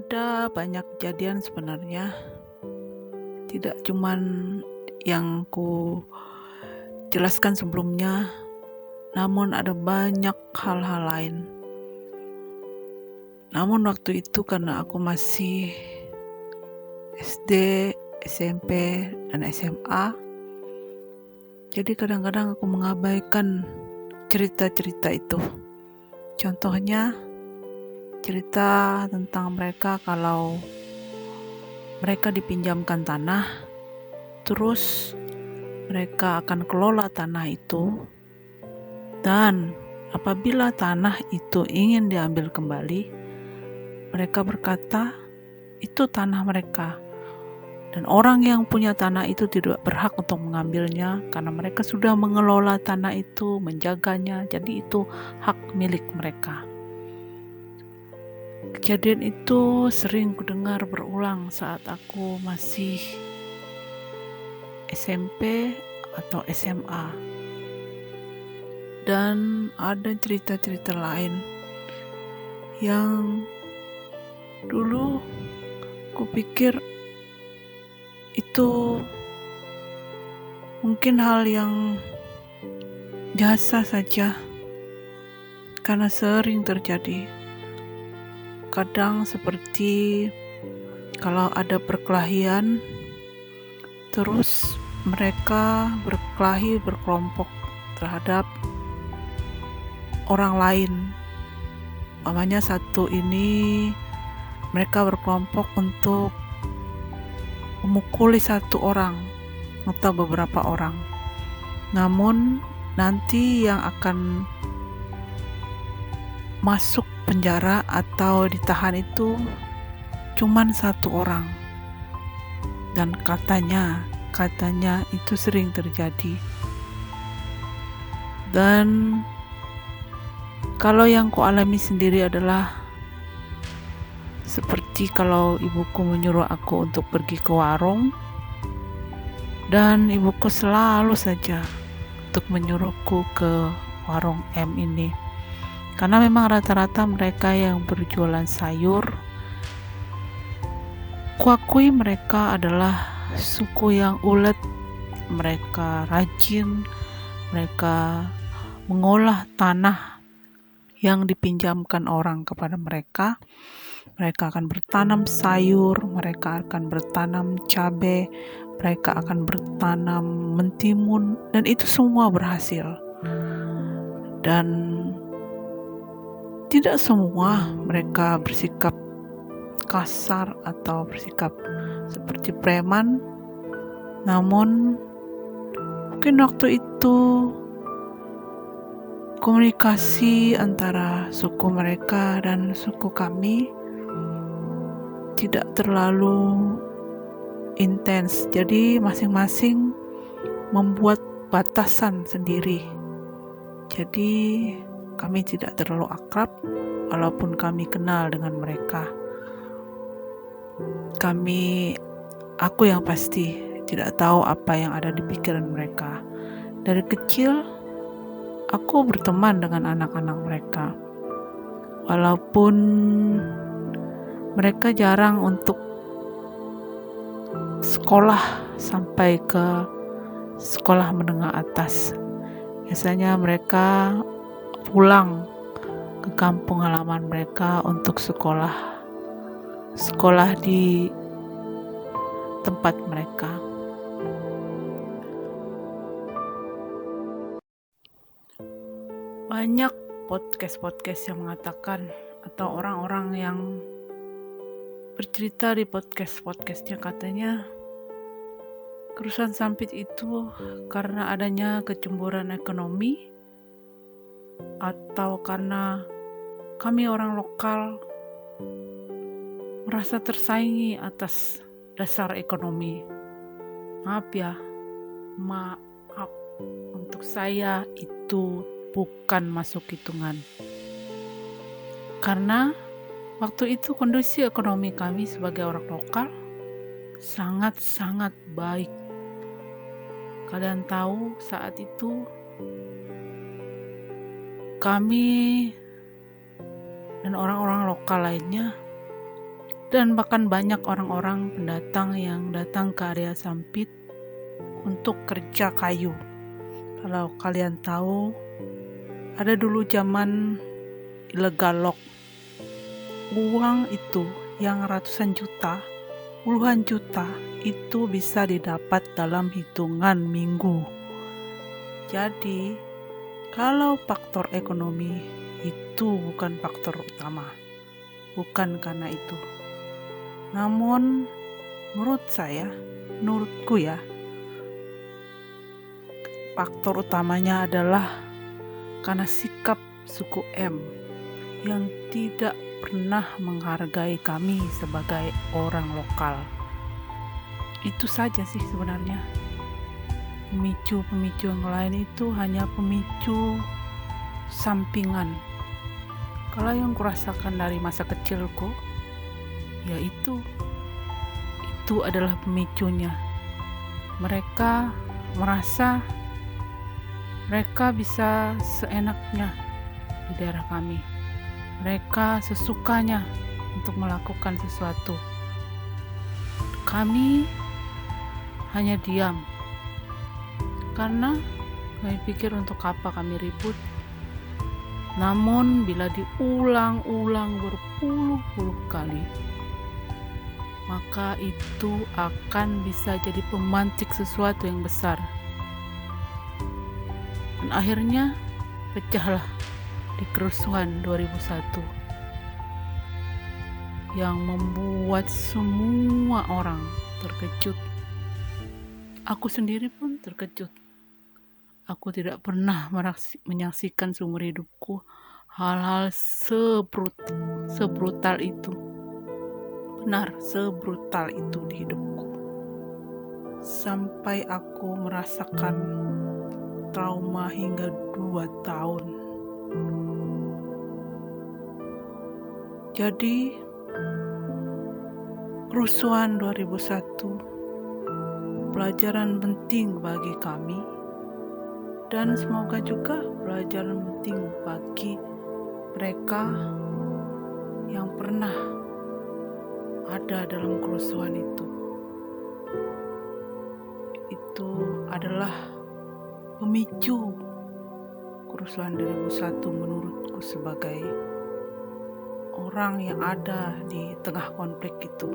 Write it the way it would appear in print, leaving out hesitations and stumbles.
Ada banyak kejadian sebenarnya, tidak cuman yang ku jelaskan sebelumnya, namun ada banyak hal-hal lain. Namun waktu itu karena aku masih SD, SMP, dan SMA, jadi kadang-kadang aku mengabaikan cerita-cerita itu. Contohnya, cerita tentang mereka kalau mereka dipinjamkan tanah, terus mereka akan kelola tanah itu, dan apabila tanah itu ingin diambil kembali, mereka berkata itu tanah mereka, dan orang yang punya tanah itu tidak berhak untuk mengambilnya karena mereka sudah mengelola tanah itu, menjaganya, jadi itu hak milik mereka. Kejadian itu sering kudengar berulang saat aku masih SMP atau SMA. Dan ada cerita-cerita lain yang dulu kupikir itu mungkin hal yang biasa saja karena sering terjadi. Kadang seperti kalau ada perkelahian, terus mereka berkelahi berkelompok terhadap orang lain. Namanya satu ini mereka berkelompok untuk memukuli satu orang atau beberapa orang. Namun nanti yang akan masuk penjara atau ditahan itu cuman satu orang. Dan katanya itu sering terjadi. Dan kalau yang kualami sendiri adalah seperti kalau ibuku menyuruh aku untuk pergi ke warung, dan ibuku selalu saja untuk menyuruhku ke warung M ini. Karena memang rata-rata mereka yang berjualan sayur, kuakui mereka adalah suku yang ulet, mereka rajin, mereka mengolah tanah yang dipinjamkan orang kepada mereka. Mereka akan bertanam sayur, mereka akan bertanam cabai, mereka akan bertanam mentimun, dan itu semua berhasil. Dan tidak semua mereka bersikap kasar atau bersikap seperti preman, namun mungkin waktu itu komunikasi antara suku mereka dan suku kami tidak terlalu intens, jadi masing-masing membuat batasan sendiri. Jadi kami tidak terlalu akrab walaupun kami kenal dengan mereka. Aku yang pasti tidak tahu apa yang ada di pikiran mereka. Dari kecil aku berteman dengan anak-anak mereka, walaupun mereka jarang untuk sekolah sampai ke sekolah menengah atas. Biasanya mereka pulang ke kampung halaman mereka untuk sekolah di tempat mereka. Banyak podcast yang mengatakan, atau orang-orang yang bercerita di podcastnya katanya kerusuhan Sampit itu karena adanya kecemburuan ekonomi, atau karena kami orang lokal merasa tersaingi atas dasar ekonomi. Maaf untuk saya itu bukan masuk hitungan. Karena waktu itu kondisi ekonomi kami sebagai orang lokal sangat-sangat baik. Kalian tahu saat itu kami dan orang-orang lokal lainnya Dan bahkan banyak orang-orang pendatang yang datang ke area Sampit untuk kerja kayu. Kalau kalian tahu, ada dulu zaman illegal lock. Uang itu yang ratusan juta, puluhan juta, itu bisa didapat dalam hitungan minggu. Jadi, kalau faktor ekonomi itu bukan faktor utama, bukan karena itu. Namun, menurutku ya, faktor utamanya adalah karena sikap suku M yang tidak pernah menghargai kami sebagai orang lokal. Itu saja sih sebenarnya. Pemicu-pemicu yang lain itu hanya pemicu sampingan. Kalau yang kurasakan dari masa kecilku, yaitu itu adalah pemicunya. Mereka merasa mereka bisa seenaknya di daerah kami. Mereka sesukanya untuk melakukan sesuatu. Kami hanya diam. Karena kami pikir untuk apa kami ribut. Namun bila diulang-ulang berpuluh-puluh kali, maka itu akan bisa jadi pemantik sesuatu yang besar. Dan akhirnya pecahlah di kerusuhan 2001 yang membuat semua orang terkejut. Aku sendiri pun terkejut. Aku tidak pernah menyaksikan seumur hidupku hal-hal sebrutal itu. Benar, sebrutal itu di hidupku. Sampai aku merasakan trauma hingga 2 tahun. Jadi, kerusuhan 2001 pelajaran penting bagi kami, dan semoga juga pelajaran penting bagi mereka yang pernah ada dalam kerusuhan itu. Itu adalah pemicu kerusuhan 2001 menurutku sebagai orang yang ada di tengah konflik itu.